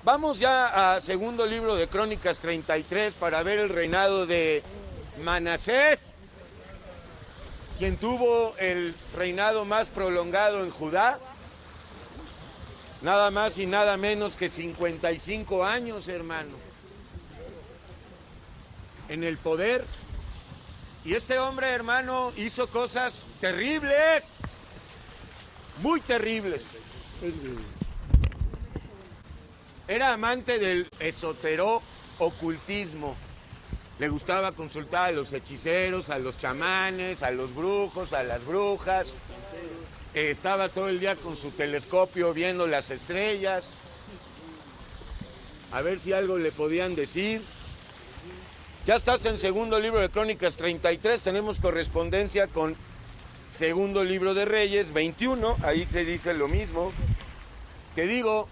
Vamos ya a segundo libro de Crónicas 33 para ver el reinado de Manasés, quien tuvo el reinado más prolongado en Judá, nada más y nada menos que 55 años, hermano, en el poder. Y este hombre, hermano, hizo cosas terribles, muy terribles. Era amante del esotero-ocultismo. Le gustaba consultar a los hechiceros, a los chamanes, a los brujos, a las brujas. Estaba todo el día con su telescopio viendo las estrellas, a ver si algo le podían decir. Ya estás en segundo libro de Crónicas 33, tenemos correspondencia con segundo libro de Reyes 21, ahí se dice lo mismo. Te digo,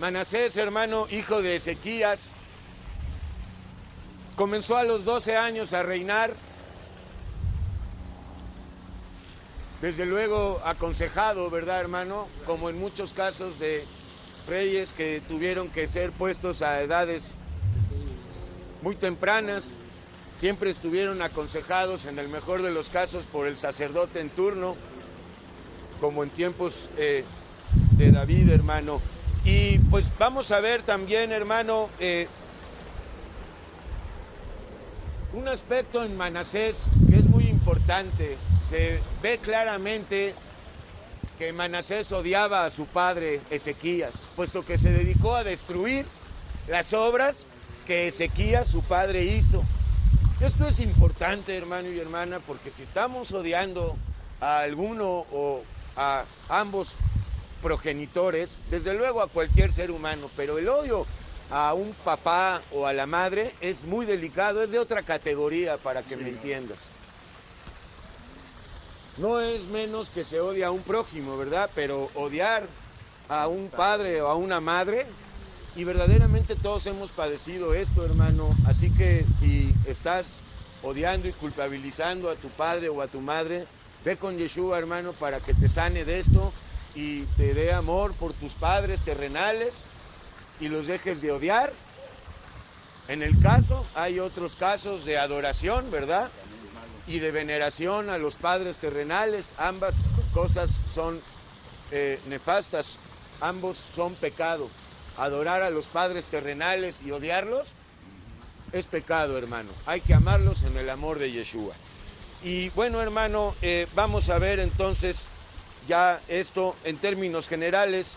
Manasés, hermano, hijo de Ezequías, comenzó a los 12 años a reinar, desde luego aconsejado, ¿verdad, hermano? Como en muchos casos de reyes que tuvieron que ser puestos a edades muy tempranas, siempre estuvieron aconsejados, en el mejor de los casos, por el sacerdote en turno, como en tiempos de David, hermano. Y pues vamos a ver también, hermano, un aspecto en Manasés que es muy importante. Se ve claramente que Manasés odiaba a su padre Ezequías, puesto que se dedicó a destruir las obras que Ezequías, su padre, hizo. Esto es importante, hermano y hermana, porque si estamos odiando a alguno o a ambos progenitores, desde luego a cualquier ser humano, pero el odio a un papá o a la madre es muy delicado, es de otra categoría, para que me entiendas. No es menos que se odia a un prójimo, ¿verdad? Pero odiar a un padre o a una madre, y verdaderamente todos hemos padecido esto, hermano. Así que si estás odiando y culpabilizando a tu padre o a tu madre, ve con Yeshua, hermano, para que te sane de esto y te dé amor por tus padres terrenales y los dejes de odiar. En el caso, hay otros casos de adoración, ¿verdad? Y de veneración a los padres terrenales. Ambas cosas son nefastas, ambos son pecado. Adorar a los padres terrenales y odiarlos es pecado, hermano. Hay que amarlos en el amor de Yeshua. Y bueno, hermano, vamos a ver entonces ya esto en términos generales.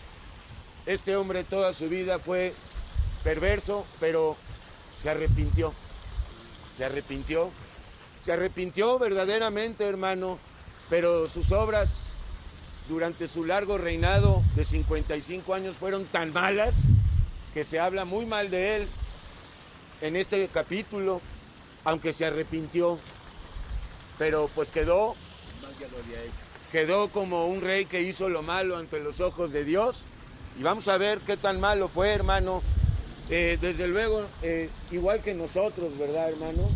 Este hombre toda su vida fue perverso, pero se arrepintió. Se arrepintió verdaderamente, hermano, pero sus obras durante su largo reinado de 55 años fueron tan malas que se habla muy mal de él en este capítulo, aunque se arrepintió, pero pues quedó como un rey que hizo lo malo ante los ojos de Dios. Y vamos a ver qué tan malo fue, hermano. Desde luego, igual que nosotros, ¿verdad, hermano?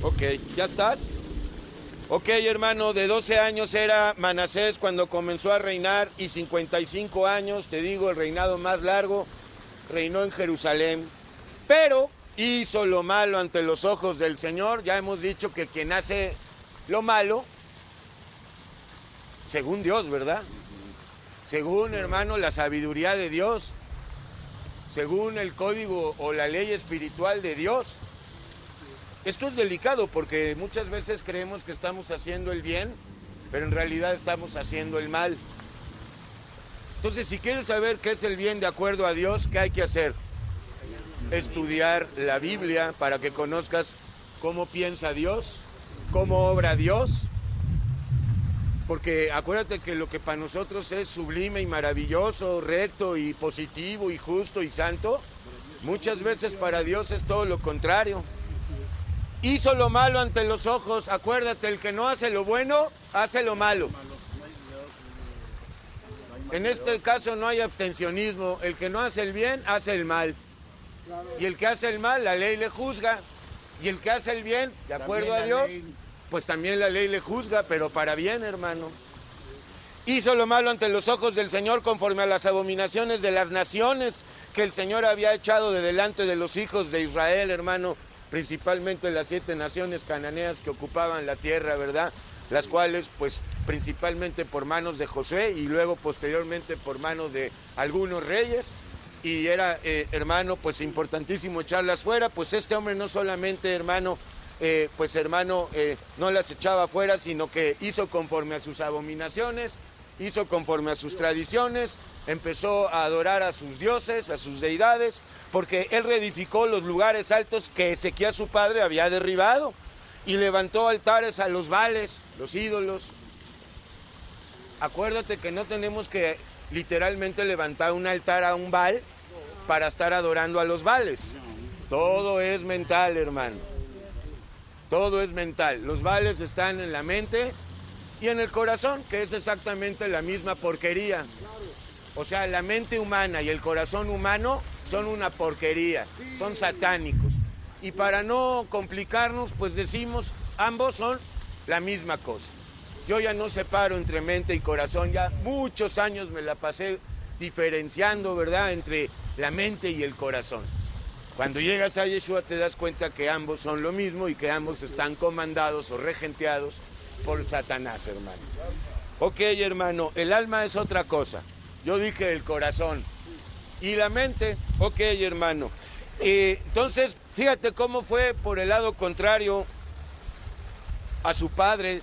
Ok, ¿ya estás? Ok, hermano, de 12 años era Manasés cuando comenzó a reinar, y 55 años, te digo, el reinado más largo, reinó en Jerusalén. Pero hizo lo malo ante los ojos del Señor. Ya hemos dicho que quien hace lo malo, según Dios, ¿verdad? Según, hermano, la sabiduría de Dios, según el código o la ley espiritual de Dios. Esto es delicado porque muchas veces creemos que estamos haciendo el bien, pero en realidad estamos haciendo el mal. Entonces, si quieres saber qué es el bien de acuerdo a Dios, ¿qué hay que hacer? Estudiar la Biblia para que conozcas cómo piensa Dios, cómo obra Dios. Porque acuérdate que lo que para nosotros es sublime y maravilloso, recto y positivo y justo y santo, muchas veces para Dios es todo lo contrario. Hizo lo malo ante los ojos. Acuérdate, el que no hace lo bueno, hace lo malo. En este caso no hay abstencionismo. El que no hace el bien, hace el mal. Y el que hace el mal, la ley le juzga. Y el que hace el bien, de acuerdo a Dios, pues también la ley le juzga, pero para bien, hermano. hizo lo malo ante los ojos del Señor conforme a las abominaciones de las naciones que el Señor había echado de delante de los hijos de Israel, hermano, principalmente las 7 naciones cananeas que ocupaban la tierra, ¿verdad? Las cuales, pues, principalmente por manos de Josué y luego posteriormente por manos de algunos reyes, y era, hermano, pues importantísimo echarlas fuera. Pues este hombre no solamente, hermano, no las echaba fuera, sino que hizo conforme a sus abominaciones, hizo conforme a sus tradiciones, empezó a adorar a sus dioses, a sus deidades, porque él reedificó los lugares altos que Ezequías su padre había derribado, y levantó altares a los Baales, los ídolos. Acuérdate que no tenemos que literalmente levantar un altar a un Baal para estar adorando a los Baales. Todo es mental, hermano. Todo es mental. Los Baales están en la mente y en el corazón, que es exactamente la misma porquería. O sea, la mente humana y el corazón humano son una porquería, son satánicos. Y para no complicarnos, pues decimos, ambos son la misma cosa. Yo ya no separo entre mente y corazón, ya muchos años me la pasé diferenciando, ¿verdad?, entre la mente y el corazón. Cuando llegas a Yeshua te das cuenta que ambos son lo mismo y que ambos están comandados o regenteados por Satanás, hermano. Ok, hermano, el alma es otra cosa. Yo dije el corazón. Y la mente, ok, hermano. Entonces, fíjate cómo fue por el lado contrario a su padre,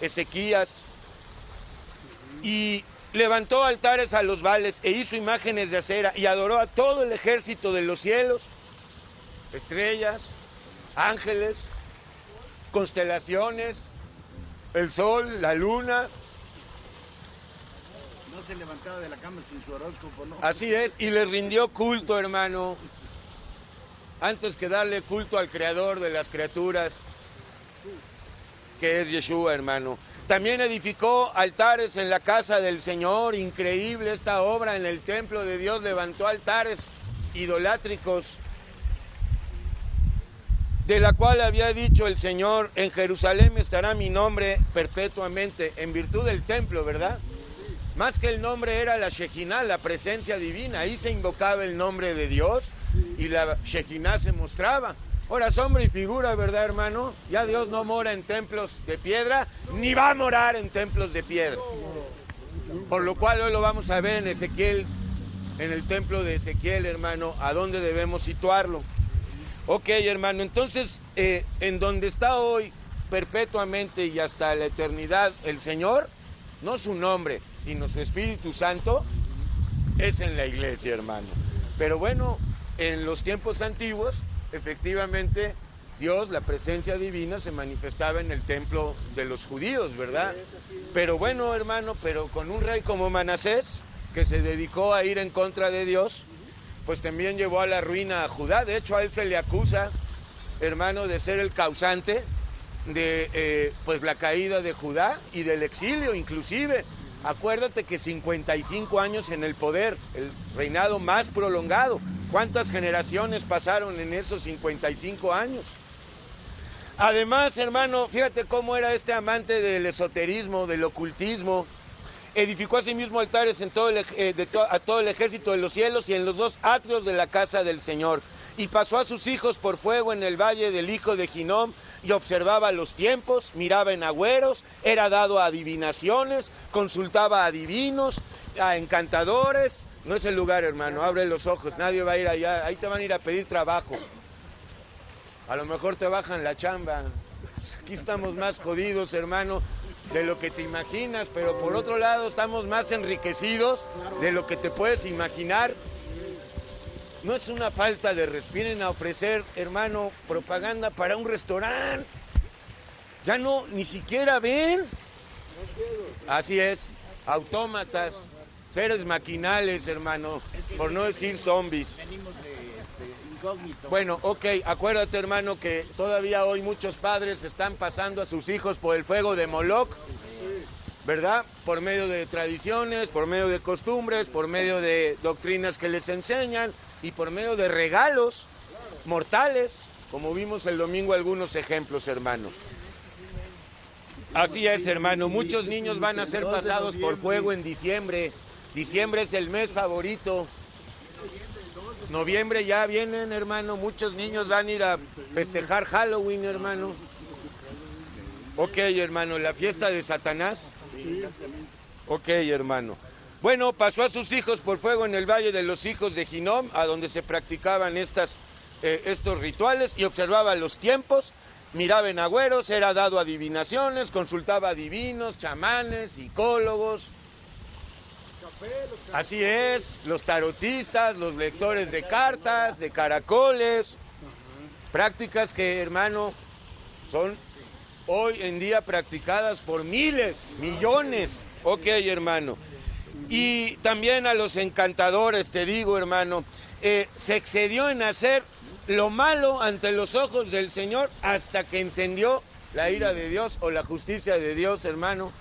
Ezequías, y levantó altares a los Baales e hizo imágenes de acera y adoró a todo el ejército de los cielos, estrellas, ángeles, constelaciones, el sol, la luna. No se levantaba de la cama sin su horóscopo, ¿no? Así es, y le rindió culto, hermano, antes que darle culto al creador de las criaturas, que es Yeshua, hermano. También edificó altares en la casa del Señor. Increíble esta obra. En el templo de Dios levantó altares idolátricos, de la cual había dicho el Señor: en Jerusalén estará mi nombre perpetuamente, en virtud del templo, ¿verdad? Más que el nombre era la Shekinah, la presencia divina. Ahí se invocaba el nombre de Dios y la Shekinah se mostraba. Ahora, sombra y figura, ¿verdad, hermano? Ya Dios no mora en templos de piedra, ni va a morar en templos de piedra. Por lo cual hoy lo vamos a ver en Ezequiel, en el templo de Ezequiel, hermano, a dónde debemos situarlo. Ok, hermano, entonces, en donde está hoy perpetuamente y hasta la eternidad el Señor, no su nombre, sino su Espíritu Santo, es en la iglesia, hermano. Pero bueno, en los tiempos antiguos, efectivamente, Dios, la presencia divina, se manifestaba en el templo de los judíos, ¿verdad? Pero bueno, hermano, pero con un rey como Manasés, que se dedicó a ir en contra de Dios, pues también llevó a la ruina a Judá. De hecho, a él se le acusa, hermano, de ser el causante de pues la caída de Judá y del exilio, inclusive. Acuérdate que 55 años en el poder, el reinado más prolongado. ¿Cuántas generaciones pasaron en esos 55 años? Además, hermano, fíjate cómo era este amante del esoterismo, del ocultismo. Edificó asimismo altares en a todo el ejército de los cielos y en los 2 atrios de la casa del Señor. Y pasó a sus hijos por fuego en el valle del hijo de Ginom, y observaba los tiempos, miraba en agüeros, era dado a adivinaciones, consultaba a divinos, a encantadores. No es el lugar, hermano, abre los ojos, nadie va a ir allá, ahí te van a ir a pedir trabajo. A lo mejor te bajan la chamba. Aquí estamos más jodidos, hermano, de lo que te imaginas, pero por otro lado estamos más enriquecidos de lo que te puedes imaginar. No es una falta de respiren a ofrecer, hermano, propaganda para un restaurante. Ya no, ni siquiera ven. Así es, autómatas, seres maquinales, hermano, por no decir zombies. Venimos de incógnito. Bueno, ok, acuérdate, hermano, que todavía hoy muchos padres están pasando a sus hijos por el fuego de Moloch, ¿verdad? Por medio de tradiciones, por medio de costumbres, por medio de doctrinas que les enseñan y por medio de regalos mortales, como vimos el domingo algunos ejemplos, hermano. Así es, hermano. Muchos niños van a ser pasados por fuego en diciembre. Diciembre es el mes favorito. Noviembre ya vienen, hermano. Muchos niños van a ir a festejar Halloween, hermano. Ok, hermano, la fiesta de Satanás. Ok, hermano. Bueno, pasó a sus hijos por fuego en el valle de los hijos de Hinnom, a donde se practicaban estos rituales, y observaba los tiempos, miraba en agüeros, era dado adivinaciones, consultaba a divinos, chamanes, psicólogos. Así es, los tarotistas, los lectores de cartas, de caracoles, prácticas que, hermano, son hoy en día practicadas por miles, millones. Ok, hermano. Y también a los encantadores, te digo, hermano, se excedió en hacer lo malo ante los ojos del Señor hasta que encendió la ira de Dios, o la justicia de Dios, hermano,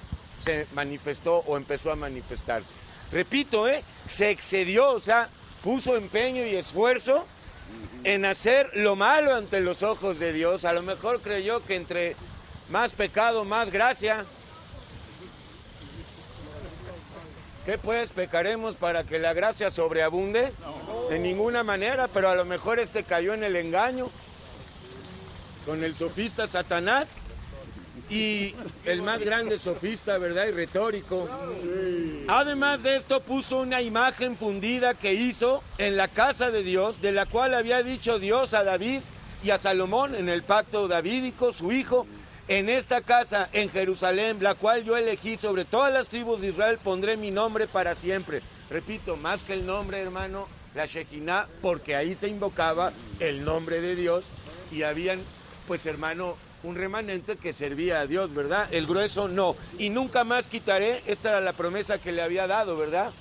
se manifestó o empezó a manifestarse. Repito, se excedió, o sea, puso empeño y esfuerzo en hacer lo malo ante los ojos de Dios. A lo mejor creyó que entre más pecado, más gracia. ¿Qué pues? ¿Pecaremos para que la gracia sobreabunde? De ninguna manera, pero a lo mejor cayó en el engaño con el sofista Satanás, y el más grande sofista, ¿verdad? Y retórico. Además de esto, puso una imagen fundida que hizo en la casa de Dios, de la cual había dicho Dios a David y a Salomón en el pacto davídico, su hijo: en esta casa, en Jerusalén, la cual yo elegí sobre todas las tribus de Israel, pondré mi nombre para siempre. Repito, más que el nombre, hermano, la Shekinah, porque ahí se invocaba el nombre de Dios, y habían, pues, hermano, un remanente que servía a Dios, ¿verdad? El grueso no. Y nunca más quitaré, esta era la promesa que le había dado, ¿verdad?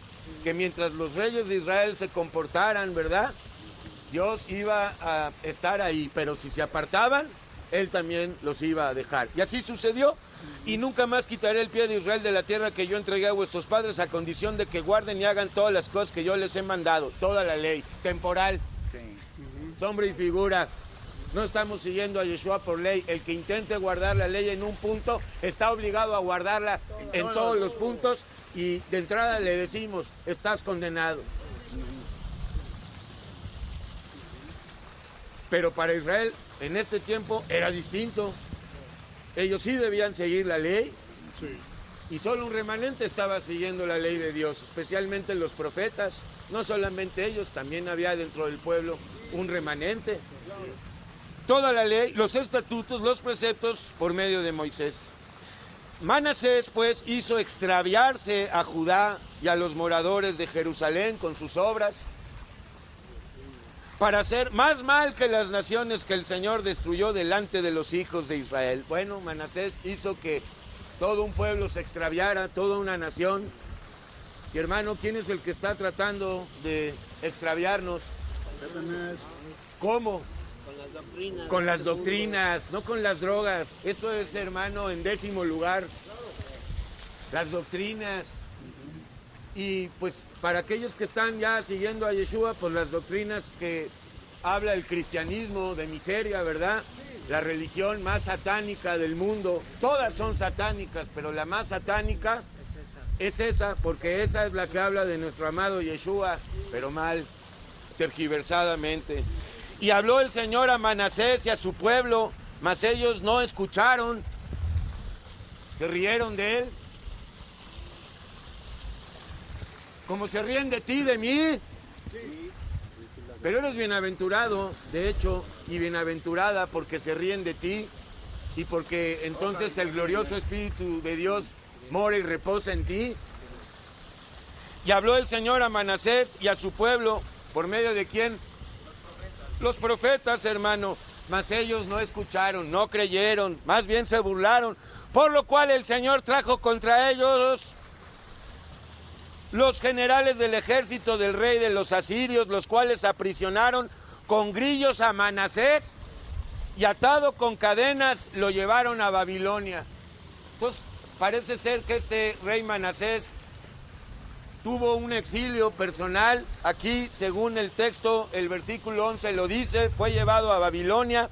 Que mientras los reyes de Israel se comportaran, ¿verdad? Dios iba a estar ahí, pero si se apartaban, Él también los iba a dejar. Y así sucedió. Y nunca más quitaré el pie de Israel de la tierra que yo entregué a vuestros padres, a condición de que guarden y hagan todas las cosas que yo les he mandado. Toda la ley, temporal, sombra y figura. No estamos siguiendo a Yeshua por ley. El que intente guardar la ley en un punto, está obligado a guardarla en todos los puntos, y de entrada le decimos: estás condenado. Pero para Israel, en este tiempo, era distinto. Ellos sí debían seguir la ley, y solo un remanente estaba siguiendo la ley de Dios, especialmente los profetas. No solamente ellos, también había dentro del pueblo un remanente. Toda la ley, los estatutos, los preceptos, por medio de Moisés. Manasés, pues, hizo extraviarse a Judá y a los moradores de Jerusalén con sus obras, para hacer más mal que las naciones que el Señor destruyó delante de los hijos de Israel. Bueno, Manasés hizo que todo un pueblo se extraviara, toda una nación. Y hermano, ¿quién es el que está tratando de extraviarnos? ¿Cómo? Con las doctrinas, no con las drogas. Eso es, hermano, en 10º lugar. Las doctrinas. Y pues para aquellos que están ya siguiendo a Yeshua, pues las doctrinas que habla el cristianismo de miseria, ¿verdad? La religión más satánica del mundo. Todas son satánicas, pero la más satánica es esa, porque esa es la que habla de nuestro amado Yeshua, pero mal, tergiversadamente. Y habló el Señor a Manasés y a su pueblo, mas ellos no escucharon, se rieron de él. Como se ríen de ti, de mí. Pero eres bienaventurado, de hecho, y bienaventurada, porque se ríen de ti, y porque entonces el glorioso Espíritu de Dios mora y reposa en ti. Y habló el Señor a Manasés y a su pueblo, ¿por medio de quién? Los profetas, hermano. Mas ellos no escucharon, no creyeron, más bien se burlaron, por lo cual el Señor trajo contra ellos los generales del ejército del rey de los asirios, los cuales aprisionaron con grillos a Manasés, y atado con cadenas lo llevaron a Babilonia. Entonces parece ser que este rey Manasés tuvo un exilio personal. Aquí, según el texto, el versículo 11 lo dice, fue llevado a Babilonia.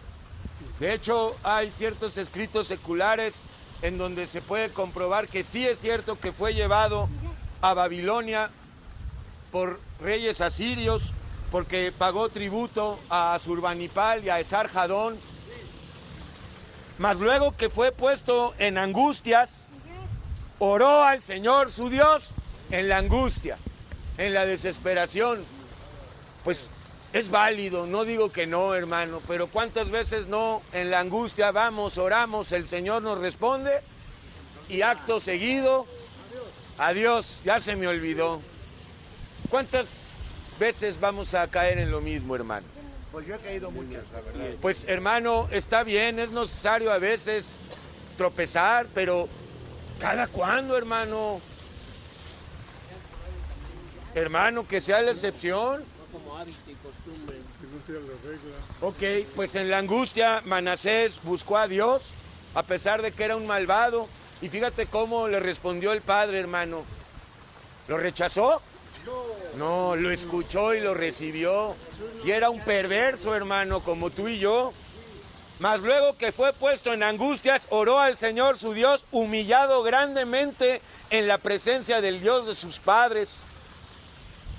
De hecho, hay ciertos escritos seculares en donde se puede comprobar que sí es cierto que fue llevado a Babilonia por reyes asirios, porque pagó tributo a Asurbanipal y a Esarhadón, mas luego que fue puesto en angustias, oró al Señor su Dios en la angustia, en la desesperación. Pues es válido, no digo que no, hermano, pero ¿cuántas veces no en la angustia vamos, oramos, el Señor nos responde y acto seguido, adiós, ya se me olvidó? ¿Cuántas veces vamos a caer en lo mismo, hermano? Pues yo he caído muchas, la verdad. Pues, hermano, está bien, es necesario a veces tropezar, pero ¿cada cuándo, hermano? Hermano, que sea la excepción. Como hábito y costumbre. Que no sea la regla. Ok, pues en la angustia Manasés buscó a Dios, a pesar de que era un malvado. Y fíjate cómo le respondió el padre, hermano. ¿Lo rechazó? No, lo escuchó y lo recibió. Y era un perverso, hermano, como tú y yo. Mas luego que fue puesto en angustias, oró al Señor su Dios, humillado grandemente en la presencia del Dios de sus padres.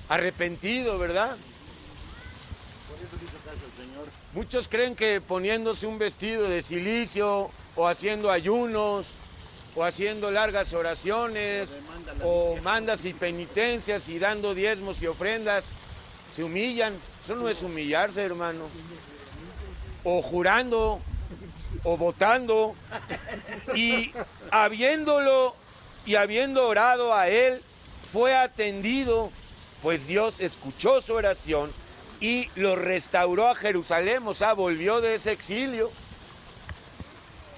Arrepentido, ¿verdad? Por eso le hizo caso al Señor. Muchos creen que poniéndose un vestido de cilicio, o haciendo ayunos, o haciendo largas oraciones, o mandas y penitencias, y dando diezmos y ofrendas, se humillan. Eso no es humillarse, hermano. O jurando, o votando, y habiendo orado a él, fue atendido, pues Dios escuchó su oración y lo restauró a Jerusalén, o sea, volvió de ese exilio,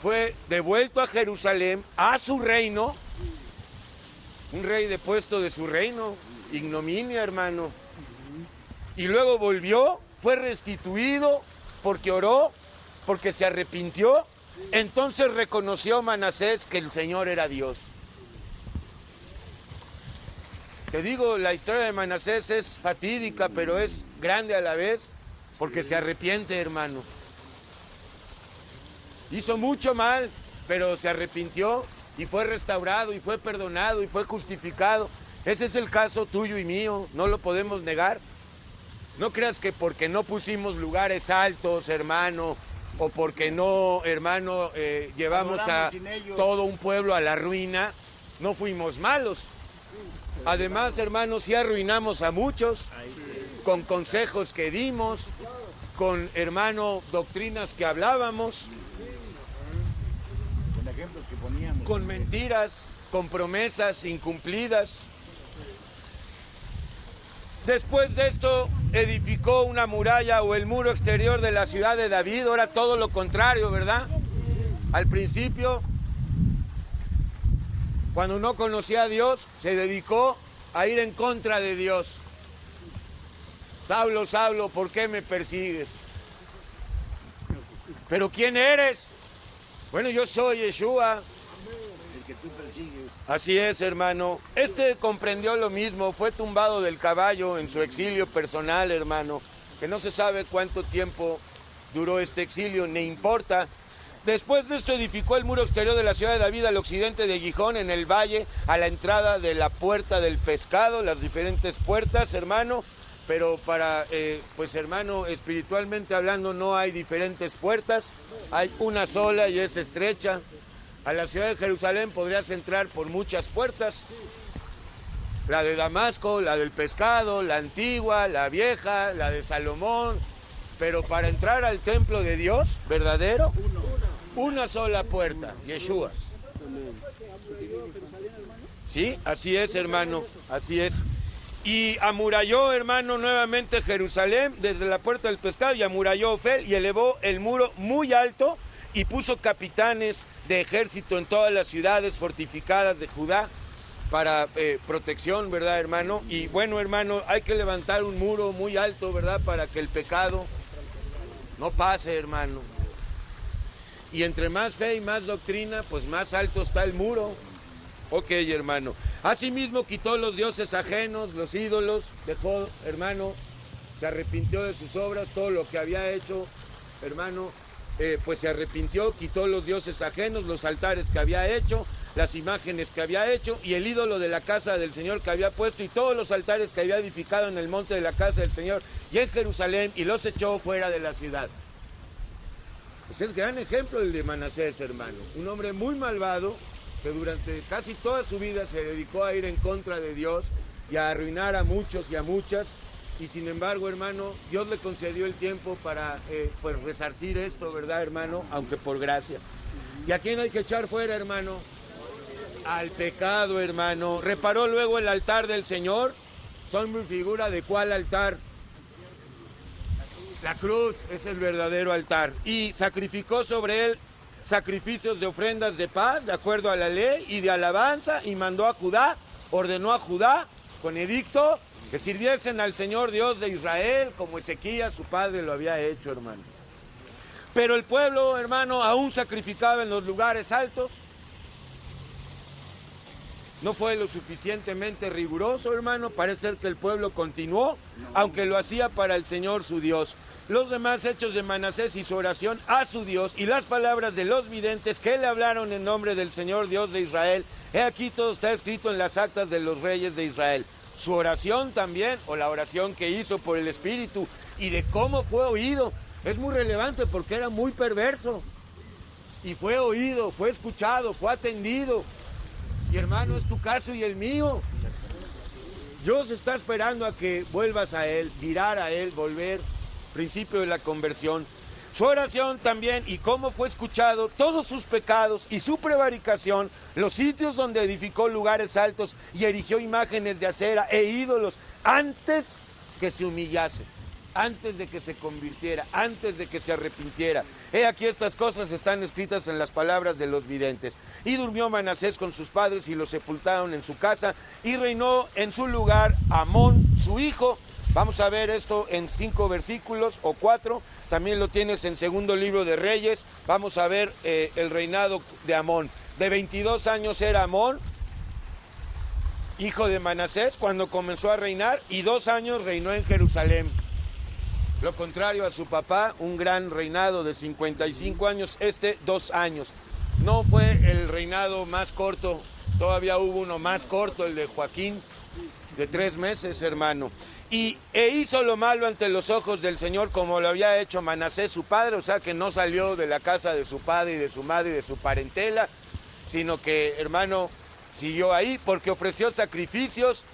fue devuelto a Jerusalén, a su reino, un rey depuesto de su reino, ignominia, hermano, y luego volvió, fue restituido, porque oró, porque se arrepintió, entonces reconoció Manasés que el Señor era Dios. Te digo, la historia de Manasés es fatídica, pero es grande a la vez, porque se arrepiente, hermano. Hizo mucho mal, pero se arrepintió y fue restaurado y fue perdonado y fue justificado. Ese es el caso tuyo y mío, no lo podemos negar. No creas que porque no pusimos lugares altos, hermano, o porque no, hermano, llevamos a todo un pueblo a la ruina, no fuimos malos. Además, hermano, sí arruinamos a muchos con consejos que dimos, con, hermano, doctrinas que hablábamos, Con ejemplos que poníamos. con mentiras, con promesas incumplidas. Después de esto, edificó una muralla o el muro exterior de la ciudad de David. Ahora todo lo contrario, ¿verdad? Al principio, cuando no conocía a Dios, se dedicó a ir en contra de Dios. Saulo, Saulo, ¿por qué me persigues? ¿Pero quién eres? Bueno, yo soy Yeshua. El que tú persigues. Así es, hermano. Este comprendió lo mismo, fue tumbado del caballo en su exilio personal, hermano, que no se sabe cuánto tiempo duró este exilio, ni importa. Después de esto edificó el muro exterior de la ciudad de David al occidente de Gijón, en el valle, a la entrada de la puerta del pescado, las diferentes puertas, hermano, pero para, pues hermano, espiritualmente hablando no hay diferentes puertas, hay una sola y es estrecha. A la ciudad de Jerusalén podrías entrar por muchas puertas, la de Damasco, la del pescado, la antigua, la vieja, la de Salomón, pero para entrar al templo de Dios verdadero, una sola puerta, Yeshua. Sí, así es, hermano, así es. Y amuralló, hermano, nuevamente Jerusalén desde la puerta del pescado, y amuralló Ofel y elevó el muro muy alto y puso capitanes de ejército en todas las ciudades fortificadas de Judá para protección, ¿verdad, hermano? Y bueno, hermano, hay que levantar un muro muy alto, ¿verdad?, para que el pecado no pase, hermano. Y entre más fe y más doctrina, pues más alto está el muro. Ok, hermano. Asimismo quitó los dioses ajenos, los ídolos, dejó, hermano, se arrepintió de sus obras, todo lo que había hecho, hermano, pues se arrepintió, quitó los dioses ajenos, los altares que había hecho, las imágenes que había hecho y el ídolo de la casa del Señor que había puesto y todos los altares que había edificado en el monte de la casa del Señor y en Jerusalén, y los echó fuera de la ciudad. Pues es gran ejemplo el de Manasés, hermano, un hombre muy malvado que durante casi toda su vida se dedicó a ir en contra de Dios y a arruinar a muchos y a muchas, y sin embargo, hermano, Dios le concedió el tiempo para pues resarcir esto, ¿verdad, hermano? Aunque por gracia. ¿Y a quién hay que echar fuera, hermano? Al pecado, hermano. Reparó luego el altar del Señor. Sombra y figura de cuál altar. La cruz es el verdadero altar. Y sacrificó sobre él sacrificios de ofrendas de paz, de acuerdo a la ley, y de alabanza, y mandó a Judá, ordenó a Judá, con edicto, que sirviesen al Señor Dios de Israel, como Ezequías, su padre, lo había hecho, hermano. Pero el pueblo, hermano, aún sacrificaba en los lugares altos. No fue lo suficientemente riguroso, hermano. Parece ser que el pueblo continuó, aunque lo hacía para el Señor su Dios. Los demás hechos de Manasés y su oración a su Dios y las palabras de los videntes que le hablaron en nombre del Señor Dios de Israel. He aquí todo está escrito en las actas de los reyes de Israel. Su oración también, o la oración que hizo por el Espíritu, y de cómo fue oído, es muy relevante porque era muy perverso. Y fue oído, fue escuchado, fue atendido. Y hermano, es tu caso y el mío. Dios está esperando a que vuelvas a Él, virar a Él, volver, principio de la conversión. Su oración también, y cómo fue escuchado, todos sus pecados y su prevaricación, los sitios donde edificó lugares altos y erigió imágenes de acera e ídolos, antes que se humillase, antes de que se convirtiera, antes de que se arrepintiera. He aquí estas cosas están escritas en las palabras de los videntes. Y durmió Manasés con sus padres y lo sepultaron en su casa, y reinó en su lugar Amón, su hijo. Vamos a ver esto en 5 versículos o 4, también lo tienes en segundo libro de Reyes. Vamos a ver el reinado de Amón. De 22 años era Amón, hijo de Manasés, cuando comenzó a reinar, y 2 años reinó en Jerusalén. Lo contrario a su papá, un gran reinado de 55 años, 2 años. No fue el reinado más corto, todavía hubo uno más corto, el de Joaquín, de 3 meses, hermano. E hizo lo malo ante los ojos del Señor, como lo había hecho Manasés su padre, o sea que no salió de la casa de su padre y de su madre y de su parentela, sino que, hermano, siguió ahí porque ofreció sacrificios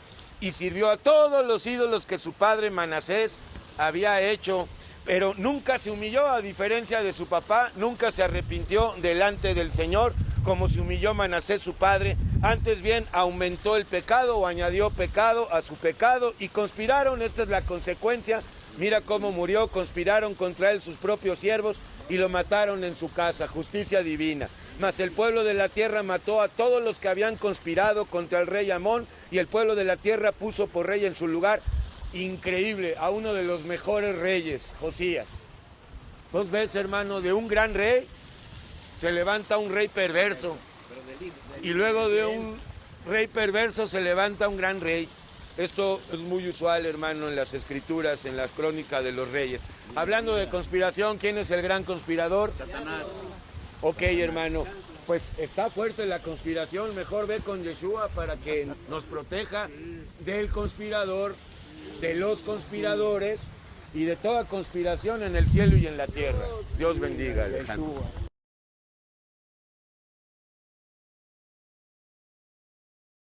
y sirvió a todos los ídolos que su padre Manasés había hecho, pero nunca se humilló, a diferencia de su papá, nunca se arrepintió delante del Señor, como se humilló Manasés su padre. Antes bien aumentó el pecado o añadió pecado a su pecado, y conspiraron, esta es la consecuencia, mira cómo murió, conspiraron contra él sus propios siervos y lo mataron en su casa, justicia divina. Mas el pueblo de la tierra mató a todos los que habían conspirado contra el rey Amón, y el pueblo de la tierra puso por rey en su lugar, increíble, a uno de los mejores reyes, Josías. Vos ves, hermano, de un gran rey se levanta un rey perverso, y luego de un rey perverso se levanta un gran rey. Esto es muy usual, hermano, en las escrituras, en las crónicas de los reyes. Hablando de conspiración, ¿quién es el gran conspirador? Satanás. Ok, hermano, pues está fuerte la conspiración, mejor ve con Yeshua para que nos proteja del conspirador, de los conspiradores y de toda conspiración en el cielo y en la tierra. Dios bendiga, Alejandro.